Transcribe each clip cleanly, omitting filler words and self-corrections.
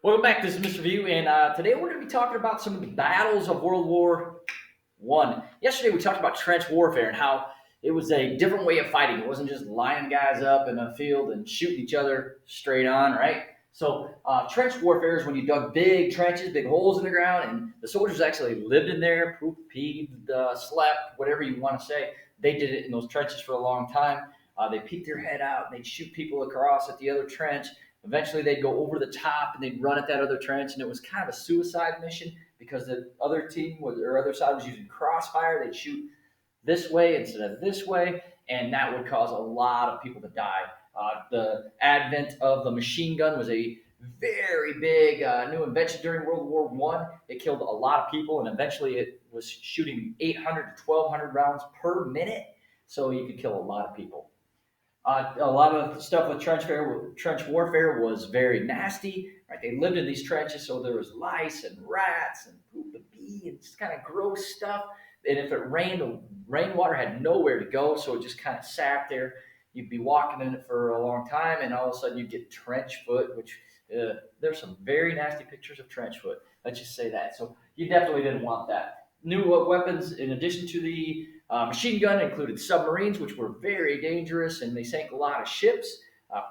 Welcome back. This is Mr. View, and today we're going to be talking about some of the battles of World War One. Yesterday we talked about trench warfare and how it was a different way of fighting. It wasn't just lining guys up in a field and shooting each other straight on, right? So trench warfare is when you dug big trenches, big holes in the ground, and the soldiers actually lived in there, pooped, peed, slept, whatever you want to say. They did it in those trenches for a long time. They peeked their head out and they'd shoot people across at the other trench. Eventually, they'd go over the top and they'd run at that other trench, and it was kind of a suicide mission because the other team or other side was using crossfire. They'd shoot this way instead of this way, and that would cause a lot of people to die. The advent of the machine gun was a very big new invention during World War One. It killed a lot of people, and eventually it was shooting 800 to 1,200 rounds per minute, so you could kill a lot of people. A lot of stuff with trench warfare was very nasty. Right, they lived in these trenches, so there was lice and rats and poop and pee and just kind of gross stuff. And if it rained, the rainwater had nowhere to go, so it just kind of sat there. You'd be walking in it for a long time, and all of a sudden you'd get trench foot, which there's some very nasty pictures of trench foot. Let's just say that. So you definitely didn't want that. New weapons, in addition to the machine gun, included submarines, which were very dangerous and they sank a lot of ships.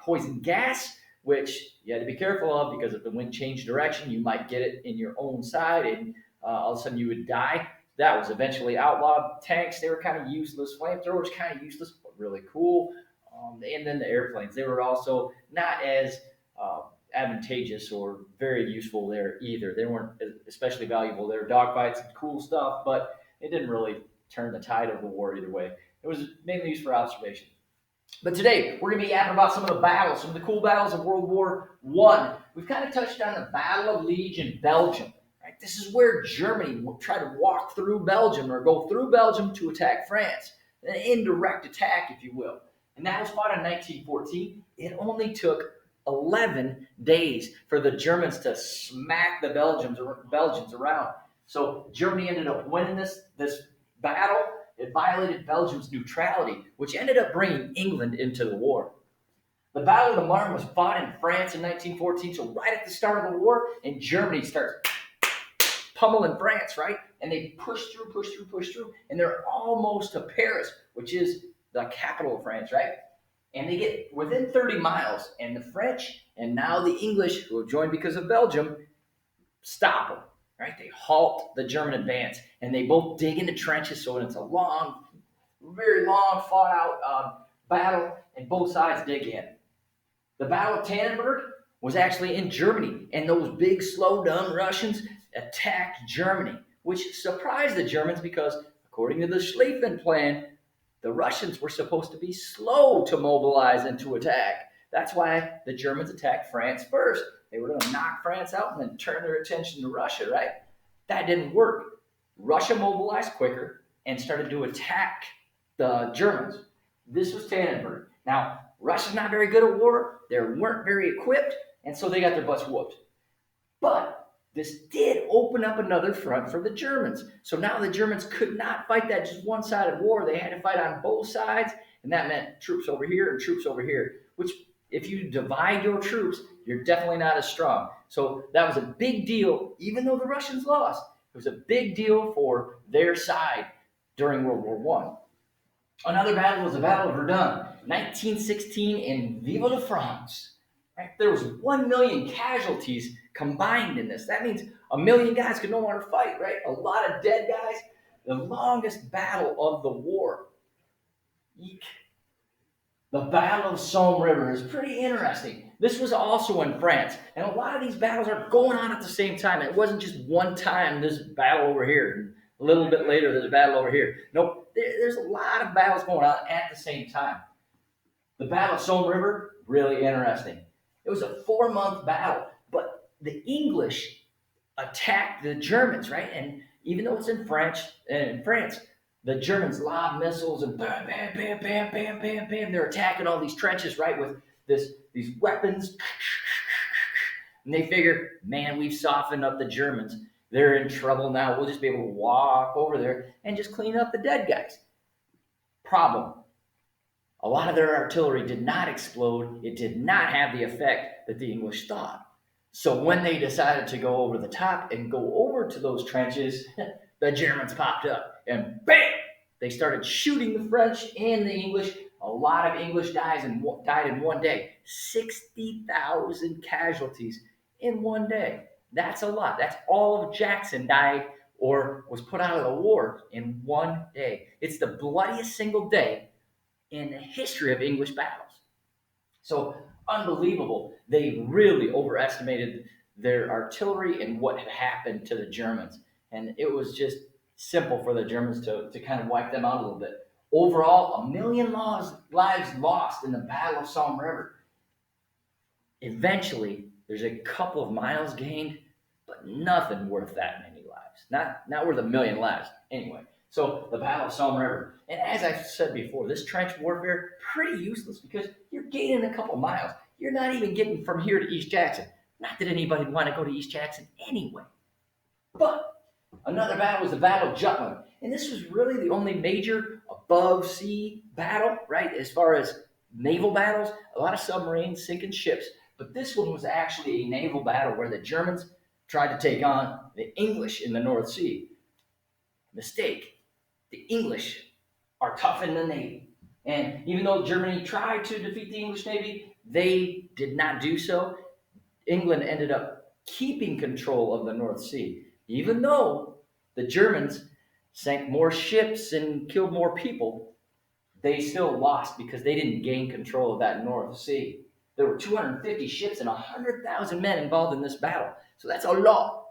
Poison gas, which you had to be careful of because if the wind changed direction, you might get it in your own side and all of a sudden you would die. That was eventually outlawed. Tanks, they were kind of useless. Flamethrowers, kind of useless, but really cool. And then the airplanes, they were also not as advantageous or very useful there either. They weren't especially valuable. They were dogfights and cool stuff, but it didn't really turn the tide of the war either way. It was mainly used for observation. But today we're going to be yapping about some of the battles, some of the cool battles of World War One. We've kind of touched on the Battle of Liege in Belgium. Right? This is where Germany tried to walk through Belgium or go through Belgium to attack France, an indirect attack, if you will. And that was fought in 1914. It only took 11 days for the Germans to smack the Belgians around. So Germany ended up winning this battle. It violated Belgium's neutrality, which ended up bringing England into the war. The Battle of the Marne was fought in France in 1914, so right at the start of the war, and Germany starts pummeling France, right? And they push through, and they're almost to Paris, which is the capital of France, right? And they get within 30 miles, and the French and now the English, who have joined because of Belgium, stop them. Right? They halt the German advance, and they both dig into trenches. So it's a long, very long, fought-out battle, and both sides dig in. The Battle of Tannenberg was actually in Germany, and those big, slow, dumb Russians attacked Germany, which surprised the Germans because, according to the Schlieffen Plan, the Russians were supposed to be slow to mobilize and to attack. That's why the Germans attacked France first. They were going to knock France out and then turn their attention to Russia, right? That didn't work. Russia mobilized quicker and started to attack the Germans. This was Tannenberg. Now, Russia's not very good at war. They weren't very equipped, and so they got their butts whooped. But this did open up another front for the Germans. So now the Germans could not fight that just one-sided war. They had to fight on both sides, and that meant troops over here and troops over here, which if you divide your troops, you're definitely not as strong. So that was a big deal, even though the Russians lost. It was a big deal for their side during World War One. Another battle was the Battle of Verdun, 1916 in Vive la France. Right? There was 1 million casualties combined in this. That means 1 million guys could no longer fight, right? A lot of dead guys. The longest battle of the war. Eek. The Battle of Somme River is pretty interesting. This was also in France, and a lot of these battles are going on at the same time. It wasn't just one time, this battle over here, and a little bit later, there's a battle over here. Nope, there's a lot of battles going on at the same time. The Battle of Somme River, really interesting. It was a 4-month battle, but the English attacked the Germans, right? And even though it's in France, the Germans lob missiles and bam, bam, bam, bam, bam, bam, bam. They're attacking all these trenches, right, with these weapons. And they figure, man, we've softened up the Germans. They're in trouble now. We'll just be able to walk over there and just clean up the dead guys. Problem. A lot of their artillery did not explode. It did not have the effect that the English thought. So when they decided to go over the top and go over to those trenches, the Germans popped up and bam! They started shooting the French and the English. A lot of English died in one day. 60,000 casualties in one day. That's a lot. That's all of Jackson died or was put out of the war in one day. It's the bloodiest single day in the history of English battles. So unbelievable. They really overestimated their artillery and what had happened to the Germans. And it was just simple for the Germans to kind of wipe them out a little bit. Overall, 1 million lives lost in the Battle of Somme River. Eventually, there's a couple of miles gained, but nothing worth that many lives. Not worth 1 million lives. Anyway, so the Battle of Somme River. And as I said before, this trench warfare, pretty useless because you're gaining a couple miles. You're not even getting from here to East Jackson. Not that anybody would want to go to East Jackson anyway. But another battle was the Battle of Jutland. And this was really the only major above sea battle, right? As far as naval battles, a lot of submarines sinking ships. But this one was actually a naval battle where the Germans tried to take on the English in the North Sea. Mistake. The English are tough in the Navy. And even though Germany tried to defeat the English Navy, they did not do so. England ended up keeping control of the North Sea, even though the Germans sank more ships and killed more people. They still lost because they didn't gain control of that North Sea. There were 250 ships and 100,000 men involved in this battle. So that's a lot,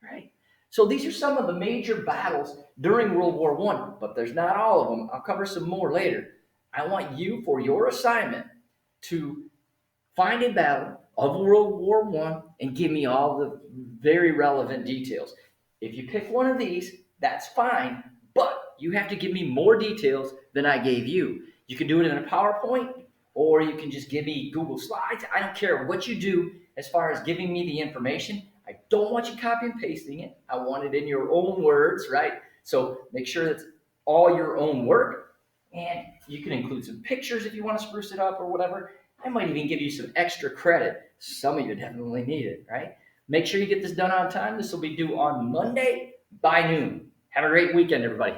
right? So these are some of the major battles during World War I, but there's not all of them. I'll cover some more later. I want you, for your assignment, to find a battle of World War I and give me all the very relevant details. If you pick one of these, that's fine, but you have to give me more details than I gave you. You can do it in a PowerPoint, or you can just give me Google Slides. I don't care what you do as far as giving me the information. I don't want you copy and pasting it. I want it in your own words, right? So make sure that's all your own work, and you can include some pictures if you want to spruce it up or whatever. I might even give you some extra credit. Some of you definitely need it, right? Make sure you get this done on time. This will be due on Monday by noon. Have a great weekend, everybody.